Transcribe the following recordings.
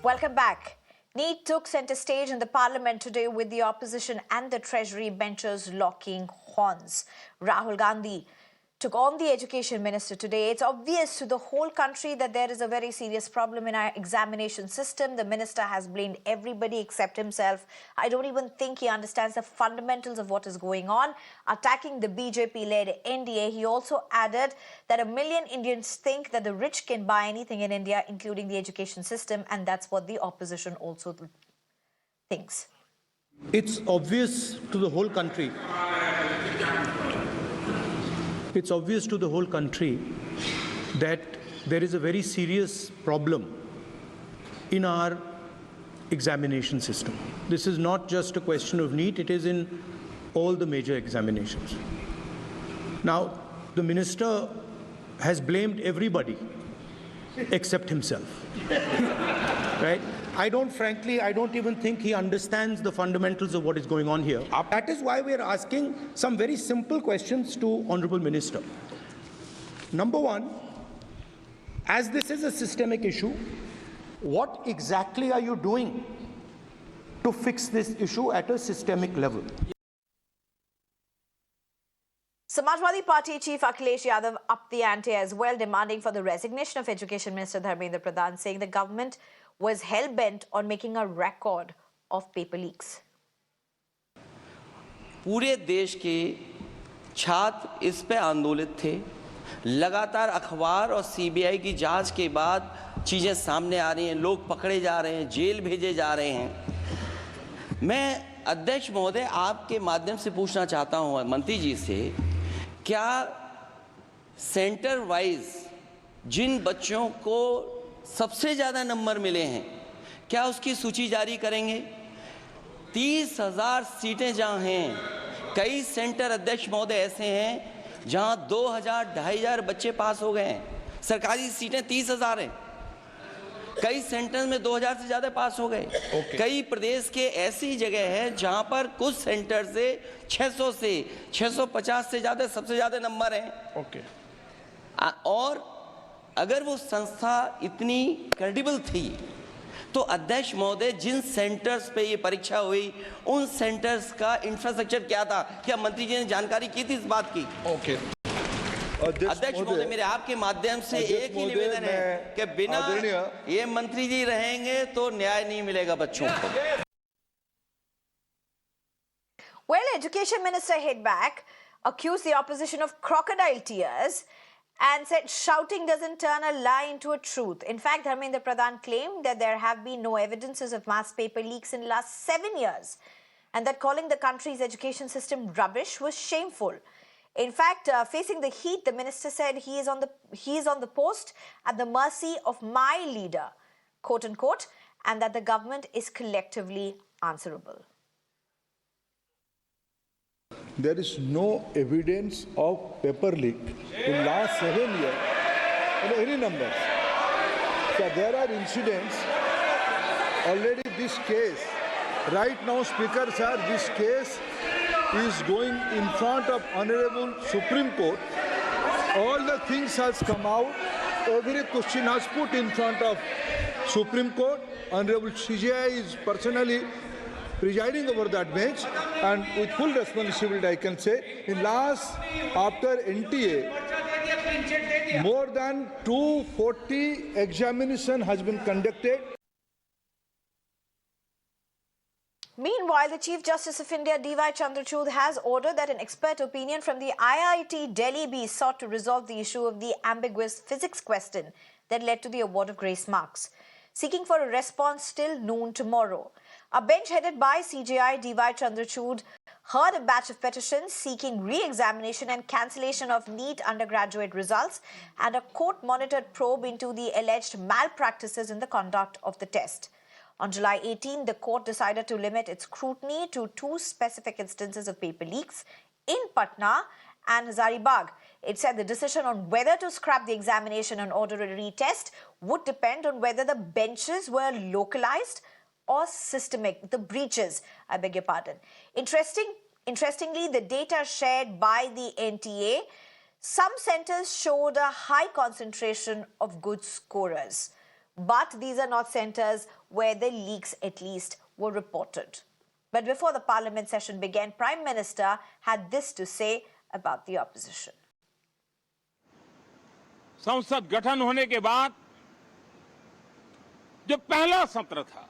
Welcome back. NEET took centre stage in the Parliament today with the opposition and the Treasury benches locking horns. Rahul Gandhi took on the Education Minister today. It's obvious to the whole country that there is a very serious problem in our examination system. The minister has blamed everybody except himself. I don't even think he understands the fundamentals of what is going on. Attacking the BJP-led NDA, he also added that 1 million Indians think that the rich can buy anything in India, including the education system, and that's what the opposition also thinks. It's obvious to the whole country. It's obvious to the whole country that there is a very serious problem in our examination system. This is not just a question of NEET, it is in all the major examinations. Now, the minister has blamed everybody except himself, right? I don't even think he understands the fundamentals of what is going on here. That is why we are asking some very simple questions to Honorable Minister. Number one, as this is a systemic issue, what exactly are you doing to fix this issue at a systemic level? Samajwadi Party Chief Akhilesh Yadav upped the ante as well, demanding for the resignation of Education Minister Dharmendra Pradhan, saying the government was hell-bent on making a record of paper leaks. पूरे देश के छात्र इस पे आंदोलित थे। लगातार अखबार और सीबीआई की जांच के बाद चीज़ें सामने आ रही हैं, लोग पकड़े जा रहे हैं, जेल भेजे जा रहे हैं। मैं अध्यक्ष महोदय आपके माध्यम से पूछना चाहता हूं मंत्री जी से, क्या सेंटर वाइज जिन बच्चों को सबसे ज़्यादा नंबर मिले हैं, क्या उसकी सूची जारी करेंगे? 30,000 सीटें जहाँ हैं, कई सेंटर अध्यक्ष महोदय ऐसे हैं जहाँ 2,000, 2,500 बच्चे पास हो गए हैं। सरकारी सीटें 30,000 हैं, कई सेंटर में 2,000 से ज़्यादा पास हो गए। कई प्रदेश के ऐसी जगह है जहाँ पर कुछ सेंटर से 600 से 650 से ज़्यादा सबसे ज़्यादा नंबर हैं। और अगर वो संस्था इतनी क्रेडिबल थी तो अध्यक्ष महोदय जिन सेंटर्स पे ये परीक्षा हुई उन सेंटर्स का इंफ्रास्ट्रक्चर क्या था? क्या मंत्री जी ने जानकारी की थी इस बात की? अध्यक्ष महोदय, मेरे आपके माध्यम से एक ही निवेदन है कि बिना ये मंत्री जी रहेंगे तो न्याय नहीं मिलेगा बच्चों को। Well, Education Minister hit back, accused the opposition of crocodile tears, and said shouting doesn't turn a lie into a truth. In fact, Dharmendra Pradhan claimed that there have been no evidences of mass paper leaks in the last 7 years, and that calling the country's education system rubbish was shameful. In fact, facing the heat, the minister said he is on the post at the mercy of my leader, quote unquote, and that the government is collectively answerable. There is no evidence of paper leak in last 7 years in any numbers. So there are incidents. Already this case, right now, Speaker sir, this case is going in front of Honorable Supreme Court. All the things has come out. Every question has put in front of Supreme Court. Honorable CJI is personally presiding over that bench, and with full responsibility I can say, in last, after NTA, more than 240 examination has been conducted. Meanwhile, the Chief Justice of India, D.Y. Chandrachud, has ordered that an expert opinion from the IIT Delhi be sought to resolve the issue of the ambiguous physics question that led to the award of grace marks, seeking for a response till noon tomorrow. A bench headed by CJI D.Y. Chandrachud heard a batch of petitions seeking re-examination and cancellation of NEET undergraduate results and a court-monitored probe into the alleged malpractices in the conduct of the test. On July 18, the court decided to limit its scrutiny to 2 specific instances of paper leaks in Patna and Hazaribagh. It said the decision on whether to scrap the examination and order a retest would depend on whether the benches were localized or systemic, the breaches, I beg your pardon. Interestingly, the data shared by the NTA, some centers showed a high concentration of good scorers. But these are not centers where the leaks at least were reported. But before the parliament session began, Prime Minister had this to say about the opposition. संसद गठन होने के बाद जो पहला सत्र था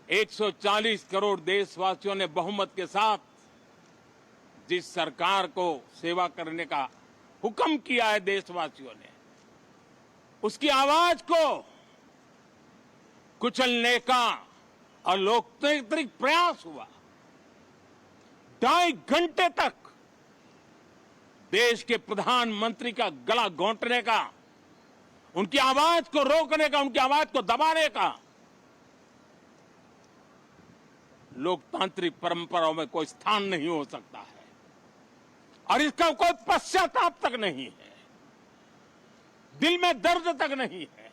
140 करोड़ देशवासियों ने बहुमत के साथ जिस सरकार को सेवा करने का हुक्म किया है देशवासियों ने, उसकी आवाज को कुचलने का अलोकतांत्रिक प्रयास हुआ। 2.5 घंटे तक देश के प्रधानमंत्री का गला घोंटने का, उनकी आवाज को रोकने का, उनकी आवाज को दबाने का लोकतांत्रिक परंपराओं में कोई स्थान नहीं हो सकता है और इसका कोई पश्चाताप तक नहीं है, दिल में दर्द तक नहीं है।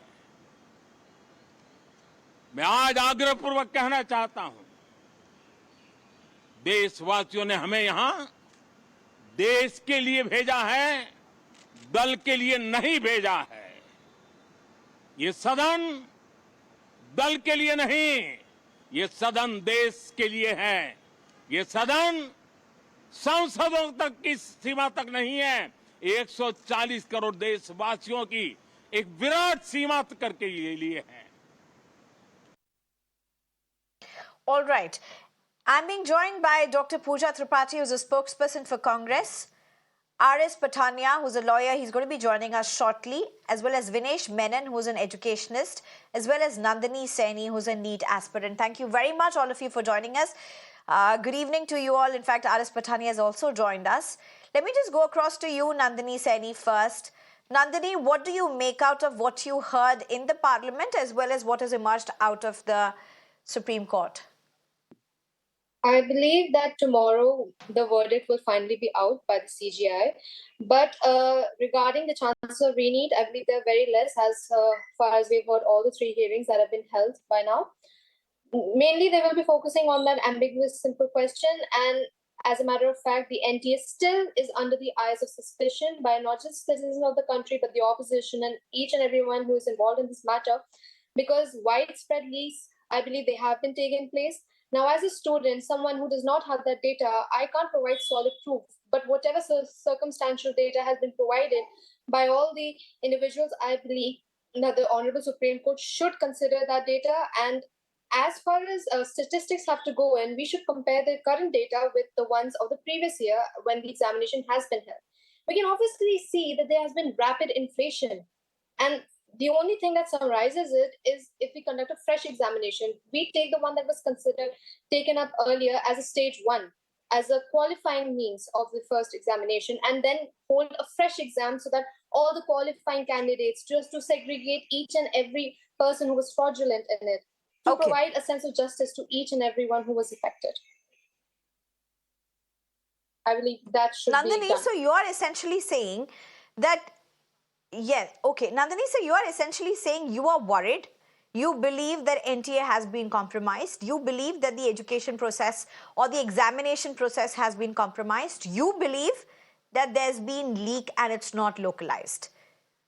मैं आज आग्रहपूर्वक कहना चाहता हूं, देशवासियों ने हमें यहां देश के लिए भेजा है, दल के लिए नहीं भेजा है। ये सदन दल के लिए नहीं, ये सदन देश के लिए है। ये सदन संसदों तक की सीमा तक नहीं है, 140 करोड़ देशवासियों की एक विराट सीमा तक के लिए है। All right. I'm being joined by Dr. Pooja Tripathi, who's a spokesperson for Congress, R.S. Pathania, who's a lawyer, he's going to be joining us shortly, as well as Vinesh Menon, who's an educationist, as well as Nandini Saini, who's a NEET aspirant. Thank you very much, all of you, for joining us. Good evening to you all. In fact, R.S. Pathania has also joined us. Let me just go across to you, Nandini Saini, first. Nandini, what do you make out of what you heard in the Parliament, as well as what has emerged out of the Supreme Court? I believe that tomorrow the verdict will finally be out by the CGI. But regarding the chances of re-NEET, I believe they're very less as far as we've heard all the 3 hearings that have been held by now. Mainly, they will be focusing on that ambiguous simple question. And as a matter of fact, the NTA still is under the eyes of suspicion by not just citizens of the country, but the opposition and each and everyone who is involved in this matter. Because widespread leaks, I believe they have been taking place. Now, as a student, someone who does not have that data, I can't provide solid proof. But whatever circumstantial data has been provided by all the individuals, I believe that the Honorable Supreme Court should consider that data. And as far as statistics have to go in, we should compare the current data with the ones of the previous year when the examination has been held. We can obviously see that there has been rapid inflation. And the only thing that summarizes it is if we conduct a fresh examination, we take the one that was taken up earlier as a stage 1, as a qualifying means of the first examination, and then hold a fresh exam so that all the qualifying candidates, just to segregate each and every person who was fraudulent in it, to provide a sense of justice to each and everyone who was affected. I believe that should Nandini, be done. so you are essentially saying that Nandini, so you are essentially saying you are worried. You believe that NTA has been compromised. You believe that the education process or the examination process has been compromised. You believe that there's been leak and it's not localized.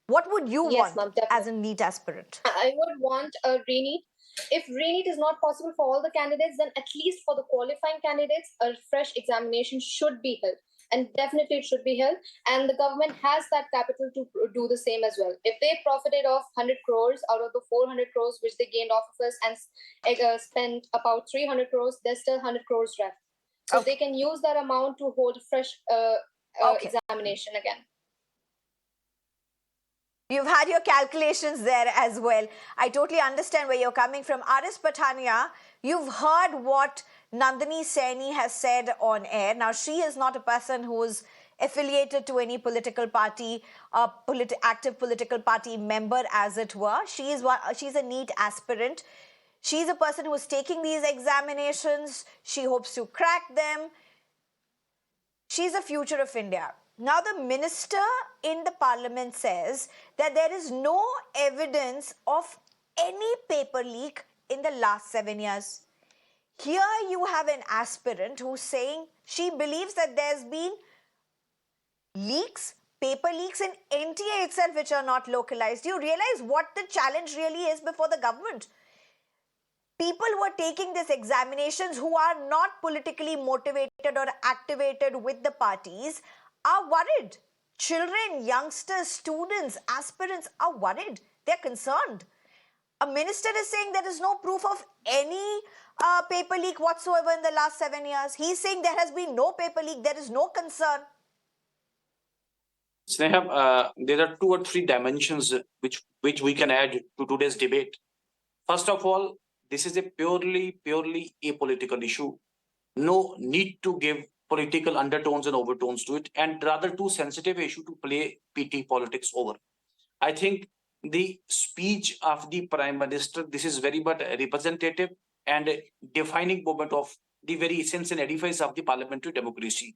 What would you want as a NEET aspirant? I would want a re-NEET. If re-NEET is not possible for all the candidates, then at least for the qualifying candidates, a fresh examination should be held. And definitely it should be held. And the government has that capital to do the same as well. If they profited off 100 crores out of the 400 crores which they gained off of us and spent about 300 crores, there's still 100 crores left. So they can use that amount to hold a fresh examination again. You've had your calculations there as well. I totally understand where you're coming from. R.S. Pathania, you've heard what Nandini Saini has said on air. Now, she is not a person who's affiliated to any political party, active political party member, as it were. She's a NEET aspirant. She's a person who is taking these examinations. She hopes to crack them. She's the future of India. Now, the minister in the parliament says that there is no evidence of any paper leak in the last 7 years. Here you have an aspirant who's saying she believes that there's been leaks, paper leaks in NTA itself which are not localized. Do you realize what the challenge really is before the government? People who are taking these examinations who are not politically motivated or activated with the parties are worried. Children, youngsters, students, aspirants are worried. They're concerned. A minister is saying there is no proof of any paper leak whatsoever in the last 7 years. He's saying there has been no paper leak. There is no concern. Sneha, there are 2 or 3 dimensions which we can add to today's debate. First of all, this is a purely apolitical issue. No need to give political undertones and overtones to it, and rather too sensitive issue to play PT politics over. I think the speech of the Prime Minister, this is very much representative and a defining moment of the very essence and edifice of the parliamentary democracy.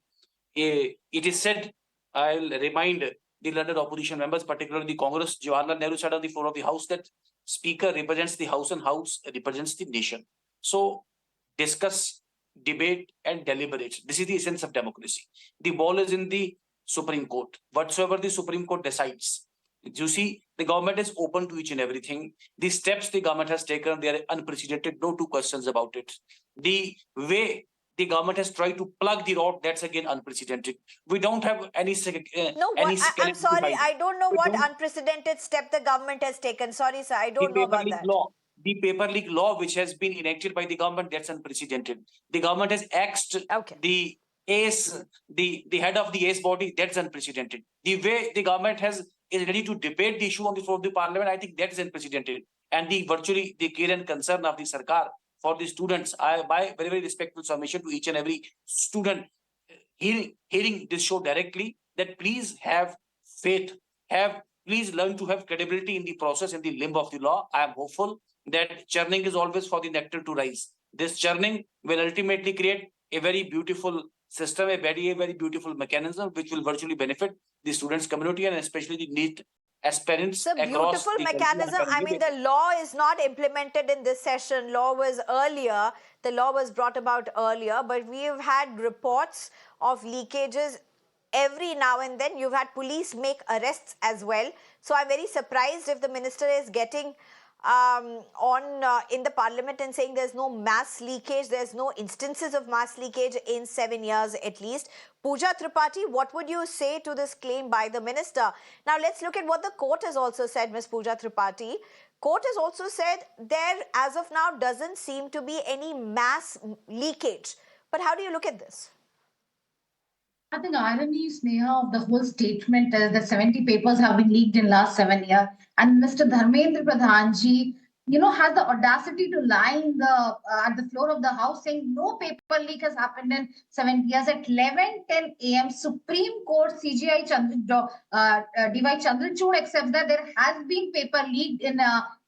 It is said, I'll remind the learned opposition members, particularly the Congress, Jawaharlal Nehru said on the floor of the House that Speaker represents the House and House represents the nation. So discuss, debate, and deliberate. This is the essence of democracy. The ball is in the Supreme Court. Whatsoever the Supreme Court decides, you see, the government is open to each and everything. The steps the government has taken, they are unprecedented, no 2 questions about it. The way the government has tried to plug the rod, that's again unprecedented. We don't have any I'm sorry, I don't know what unprecedented step the government has taken. Sorry, sir, I don't know about that. The paper leak law, which has been enacted by the government, that's unprecedented. The government has axed the ACE, the head of the ACE body, that's unprecedented. The way the government is ready to debate the issue on the floor of the parliament, I think that is unprecedented. And the virtually the care and concern of the Sarkar for the students, my very respectful submission to each and every student hearing this show directly, that please have faith, please learn to have credibility in the process and the limb of the law. I am hopeful that churning is always for the nectar to rise. This churning will ultimately create a very beautiful system, a very beautiful mechanism which will virtually benefit the students community and especially the NEET aspirants. It's a beautiful mechanism. I mean, the law is not implemented in this session. Law was earlier. The law was brought about earlier, but we have had reports of leakages every now and then. You've had police make arrests as well. So I'm very surprised if the minister is getting in the parliament and saying there's no mass leakage, there's no instances of mass leakage in 7 years at least. Pooja, Tripathi, what would you say to this claim by the minister? Now let's look at what the court has also said, Ms. Pooja Tripathi. Court has also said there, as of now, doesn't seem to be any mass leakage. But how do you look at this? I think irony, Sneha, of the whole statement is that 70 papers have been leaked in last 7 years, and Mr. Dharmendra Pradhan ji, has the audacity to lie in at the floor of the House saying no paper leak has happened in 7 years. At 11:10 a.m., Supreme Court CJI DY Chandrachud accepts that there has been paper leaked in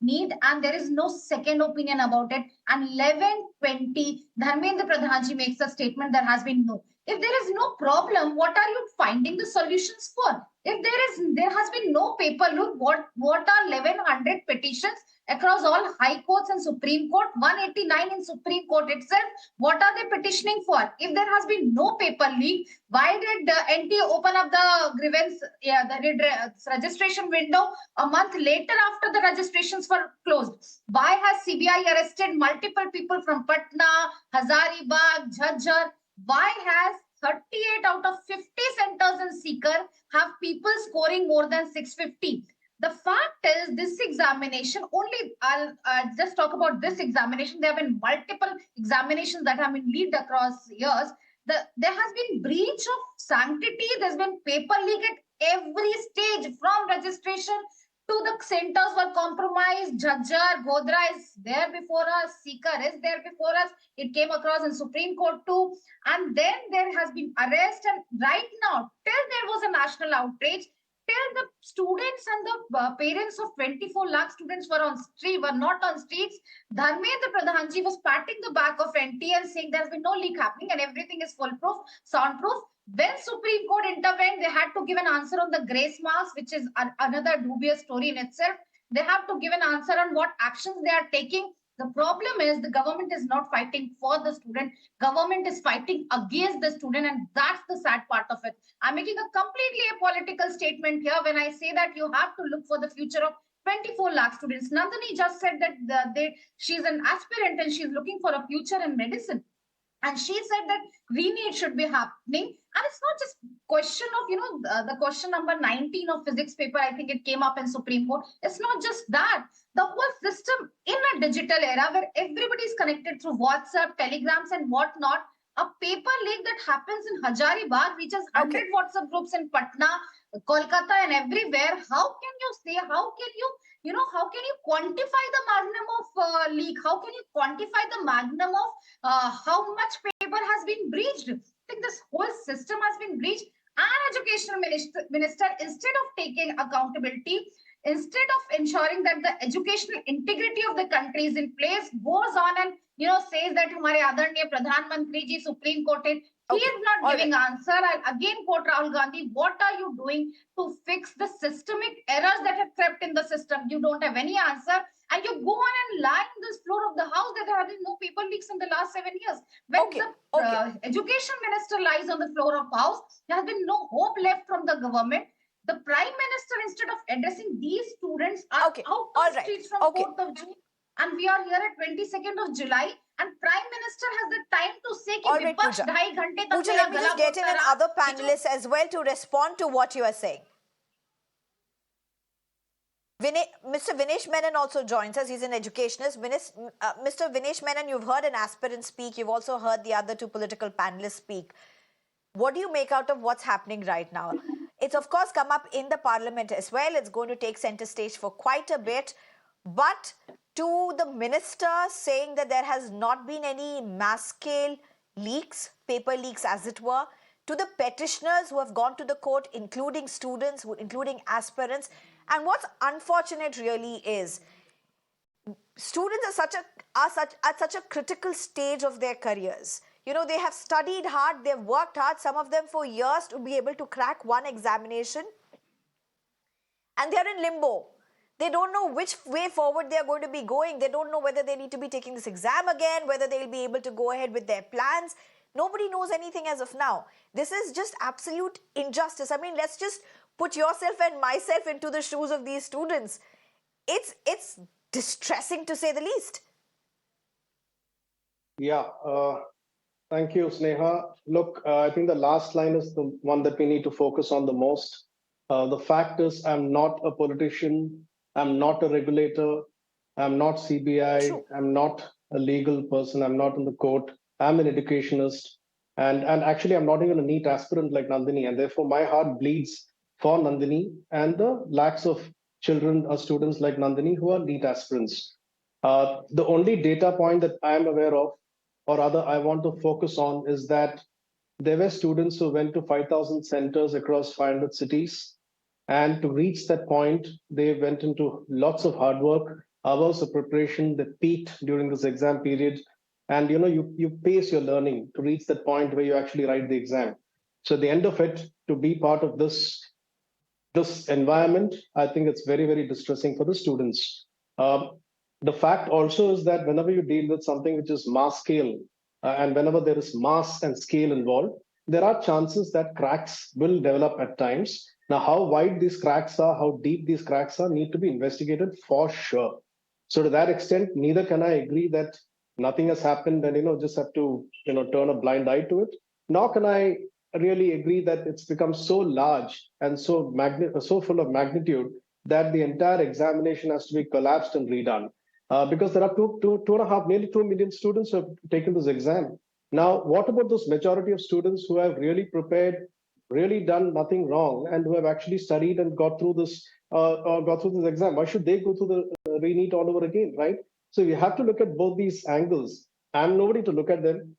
NEET and there is no second opinion about it. And 11:20, Dharmendra Pradhan ji makes a statement there has been no. If there is no problem, what are you finding the solutions for? If there has been no paper leak, what are 1100 petitions across all high courts and Supreme Court, 189 in Supreme Court itself? What are they petitioning for? If there has been no paper leak, why did NTA open up the grievance, the registration window a month later after the registrations were closed? Why has CBI arrested multiple people from Patna, Hazaribagh, Jhajjar? Why has 38 out of 50 centers in Seeker have people scoring more than 650? The fact is, this examination, I'll just talk about this examination. There have been multiple examinations that have been leaked across years. There has been breach of sanctity. There's been paper leak at every stage, from registration to the centers were compromised. Jhajjar, Godhra is there before us. Seeker is there before us. It came across in Supreme Court too. And then there has been arrest. And right now, till there was a national outrage, till the students and the parents of 24 lakh students were not on streets, Dharmendra Pradhan ji was patting the back of NT and saying there's been no leak happening and everything is foolproof, soundproof. When Supreme Court intervened, they had to give an answer on the grace marks, which is another dubious story in itself. They have to give an answer on what actions they are taking. The problem is the government is not fighting for the student. Government is fighting against the student, and that's the sad part of it. I'm making a completely apolitical statement here when I say that you have to look for the future of 24 lakh students. Nandini just said that she's an aspirant and she's looking for a future in medicine. And she said that re-NEET should be happening. And it's not just question of, the question number 19 of physics paper, I think it came up in Supreme Court. It's not just that. The whole system in a digital era where everybody is connected through WhatsApp, Telegrams and whatnot, a paper leak that happens in Hazaribagh reaches 100 WhatsApp groups in Patna, Kolkata and everywhere. How can you say, how can you quantify the magnum of leak? How can you quantify the magnum of how much paper has been breached? I think this whole system has been breached. And educational minister, instead of taking accountability, instead of ensuring that the educational integrity of the country is in place, goes on and says that Hamare Adarniya Pradhan Mantri ji Supreme Court he is not giving answer. I'll again quote Rahul Gandhi. What are you doing to fix the systemic errors that have crept in the system? You don't have any answer. And you go on and lie on this floor of the house that there have been no paper leaks in the last 7 years. When the education minister lies on the floor of house, there has been no hope left from the government. The Prime Minister, instead of addressing these students, are out on the streets from 4th of June. And we are here at 22nd of July. And Prime Minister has the time to say Right, Pooja, let me just get in other panelists as well to respond to what you are saying. Mr. Vinesh Menon also joins us. He's an educationist. Mr. Vinesh Menon, you've heard an aspirant speak. You've also heard the other two political panelists speak. What do you make out of what's happening right now? It's of course come up in the parliament as well. It's going to take center stage for quite a bit. But to the minister saying that there has not been any mass scale leaks, paper leaks as it were, to the petitioners who have gone to the court, including students, including aspirants. And what's unfortunate really is students are at such a critical stage of their careers. They have studied hard, they've worked hard, some of them for years to be able to crack one examination. And they're in limbo. They don't know which way forward they're going to be going. They don't know whether they need to be taking this exam again, whether they'll be able to go ahead with their plans. Nobody knows anything as of now. This is just absolute injustice. I mean, let's just put yourself and myself into the shoes of these students. It's distressing to say the least. Yeah. Thank you, Sneha. Look, I think the last line is the one that we need to focus on the most. The fact is, I'm not a politician. I'm not a regulator. I'm not CBI. True. I'm not a legal person. I'm not in the court. I'm an educationist. And actually, I'm not even a NEET aspirant like Nandini. And therefore, my heart bleeds for Nandini and the lakhs of children or students like Nandini who are NEET aspirants. The only data point that I'm aware of, or rather I want to focus on, is that there were students who went to 5,000 centers across 500 cities. And to reach that point, they went into lots of hard work, hours of preparation. They peaked during this exam period. And you pace your learning to reach that point where you actually write the exam. So at the end of it, to be part of this environment, I think it's very, very distressing for the students. The fact also is that whenever you deal with something which is mass scale, and whenever there is mass and scale involved, there are chances that cracks will develop at times. Now, how wide these cracks are, how deep these cracks are, need to be investigated for sure. So to that extent, neither can I agree that nothing has happened and just have to turn a blind eye to it. Nor can I really agree that it's become so large and so full of magnitude that the entire examination has to be collapsed and redone. Because there are nearly 2 million students who have taken this exam. Now, what about those majority of students who have really prepared, really done nothing wrong, and who have actually studied and got through this exam? Why should they go through the re-NEET all over again, right? So we have to look at both these angles. I'm nobody to look at them.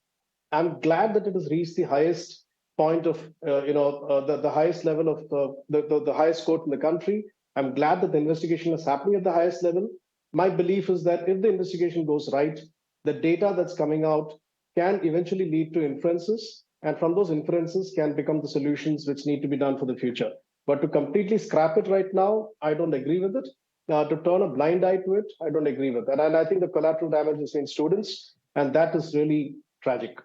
I'm glad that it has reached the highest point of, the highest level of the highest court in the country. I'm glad that the investigation is happening at the highest level. My belief is that if the investigation goes right, the data that's coming out can eventually lead to inferences, and from those inferences can become the solutions which need to be done for the future. But to completely scrap it right now, I don't agree with it. To turn a blind eye to it, I don't agree with that. And I think the collateral damage is in students, and that is really tragic.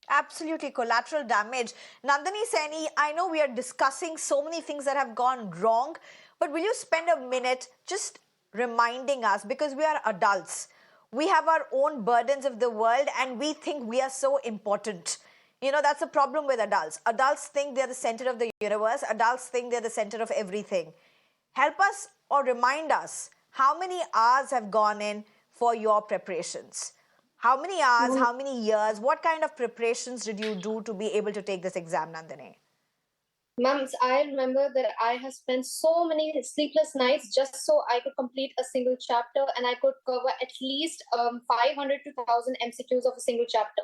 Absolutely, collateral damage. Nandini Saini, I know we are discussing so many things that have gone wrong, but will you spend a minute just reminding us, because we are adults, we have our own burdens of the world and we think we are so important. You know, that's a problem with adults. Adults think they're the center of the universe. Adults think they're the center of everything. Help us or remind us how many hours have gone in for your preparations. How many hours, how many years, what kind of preparations did you do to be able to take this exam, Nandini? Ma'am, I remember that I have spent so many sleepless nights just so I could complete a single chapter and I could cover at least 500 to 1,000 MCQs of a single chapter.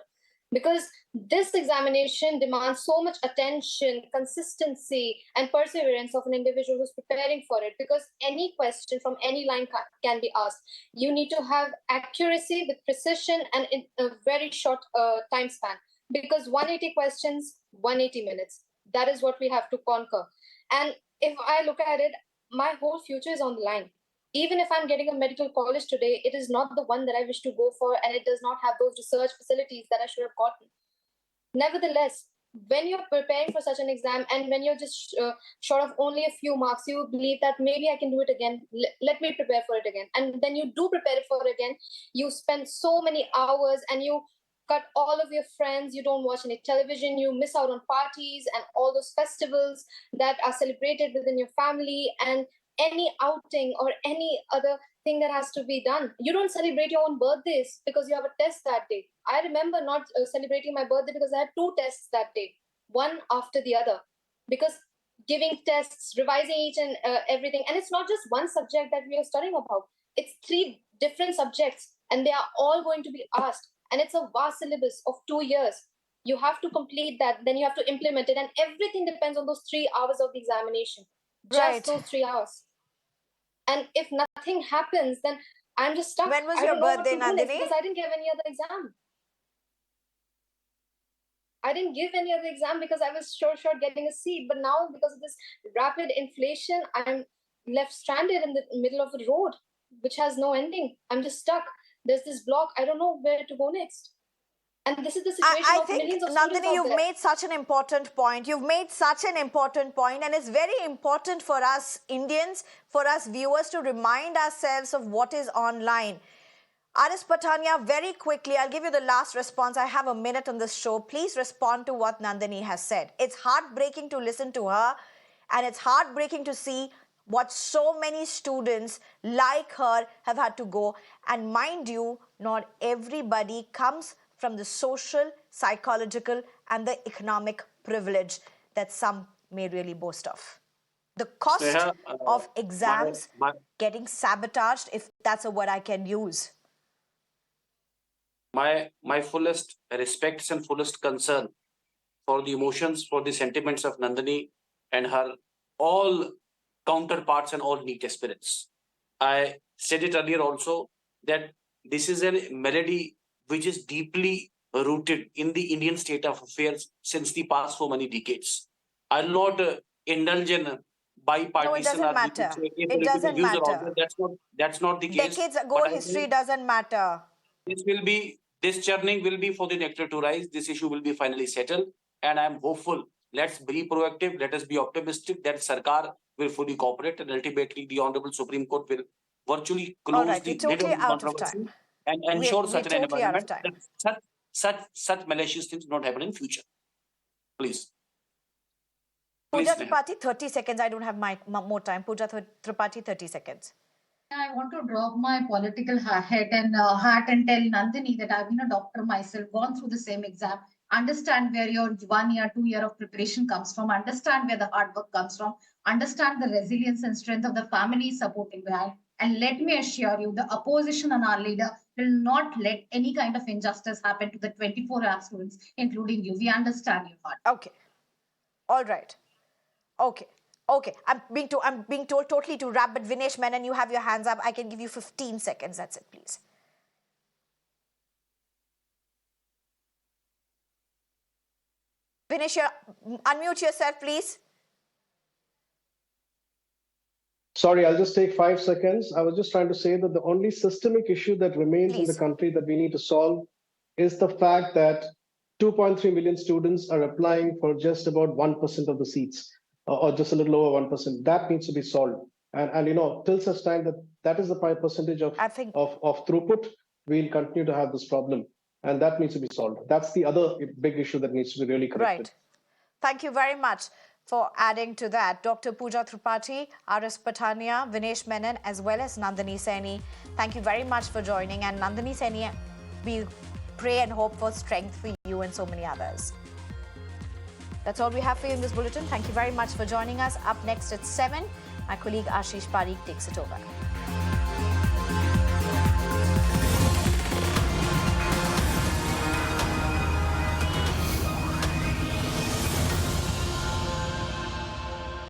Because this examination demands so much attention, consistency, and perseverance of an individual who's preparing for it. Because any question from any line can be asked. You need to have accuracy with precision and in a very short time span. Because 180 questions, 180 minutes. That is what we have to conquer. And if I look at it, my whole future is on the line. Even if I'm getting a medical college today, it is not the one that I wish to go for, and it does not have those research facilities that I should have gotten. Nevertheless, when you're preparing for such an exam and when you're just short of only a few marks, you believe that maybe I can do it again. Let me prepare for it again. And then you do prepare for it again. You spend so many hours and you cut all of your friends. You don't watch any television. You miss out on parties and all those festivals that are celebrated within your family and any outing or any other thing that has to be done. You don't celebrate your own birthdays because you have a test that day. I remember not celebrating my birthday because I had 2 tests that day, one after the other, because giving tests, revising each and everything. And it's not just one subject that we are studying about. It's 3 different subjects and they are all going to be asked. And it's a vast syllabus of 2 years. You have to complete that, then you have to implement it. And everything depends on those 3 hours of the examination. Right. Just those 3 hours. And if nothing happens, then I'm just stuck. When was I your don't know birthday, what to do next Nandini? because I didn't give any other exam. I didn't give any other exam because I was sure getting a seat. But now, because of this rapid inflation, I'm left stranded in the middle of the road, which has no ending. I'm just stuck. There's this block. I don't know where to go next. And this is the situation I of think, millions of students Nandini, out you've there. made such an important point. You've made such an important point, and it's very important for us Indians, for us viewers, to remind ourselves of what is online. Aris Patania, very quickly, I'll give you the last response. I have a minute on this show. Please respond to what Nandini has said. It's heartbreaking to listen to her, and it's heartbreaking to see what so many students like her have had to go. And mind you, not everybody comes from the social, psychological, and the economic privilege that some may really boast of. The cost Sneha, of exams my getting sabotaged, if that's a word I can use. my fullest respects and fullest concern for the emotions, for the sentiments of Nandini and her all counterparts and all NEET aspirants. I said it earlier also that this is a melody which is deeply rooted in the Indian state of affairs since the past so many decades. I'll not indulge in No, it bipartisan doesn't or you could matter. say It apolitical doesn't views or all that. matter. That's not the case. Decades ago, But I history think doesn't matter. this churning will be for the nectar to rise. This issue will be finally settled, and I'm hopeful. Let's be proactive. Let us be optimistic that Sarkar will fully cooperate, and ultimately the Honorable Supreme Court will virtually All close right, we're the lid totally on the out of controversy time. and We're, ensure we're such an totally out of environment time. that such malicious things do not happen in future. Please. Pooja Sneha. Tripathi, 30 seconds. I don't have more time. Pooja Tripathi, 30 seconds. I want to drop my political head and heart and tell Nandini that I've been a doctor myself, gone through the same exam, understand where your 1 year, 2 year of preparation comes from, understand where the hard work comes from, understand the resilience and strength of the family supporting behind. And let me assure you, the opposition and our leader will not let any kind of injustice happen to the 24-hour students, including you. We understand your heart. Okay. All right. Okay. Okay. I'm being told totally to wrap, but Vinesh Menon, you have your hands up. I can give you 15 seconds. That's it, please. Vinesh, unmute yourself, please. Sorry, I'll just take 5 seconds. I was just trying to say that the only systemic issue that remains in the Please. country that we need to solve is the fact that 2.3 million students are applying for just about 1% of the seats, or just a little over 1%. That needs to be solved. And you know, till such time that is the percentage of throughput, we'll continue to have this problem. And that needs to be solved. That's the other big issue that needs to be really corrected. Right. Thank you very much for adding to that. Dr. Pooja Tripathi, R.S. Pathania, Vinesh Menon, as well as Nandini Saini. Thank you very much for joining. And Nandini Saini, we pray and hope for strength for you and so many others. That's all we have for you in this bulletin. Thank you very much for joining us. Up next at 7, my colleague Ashish Parikh takes it over.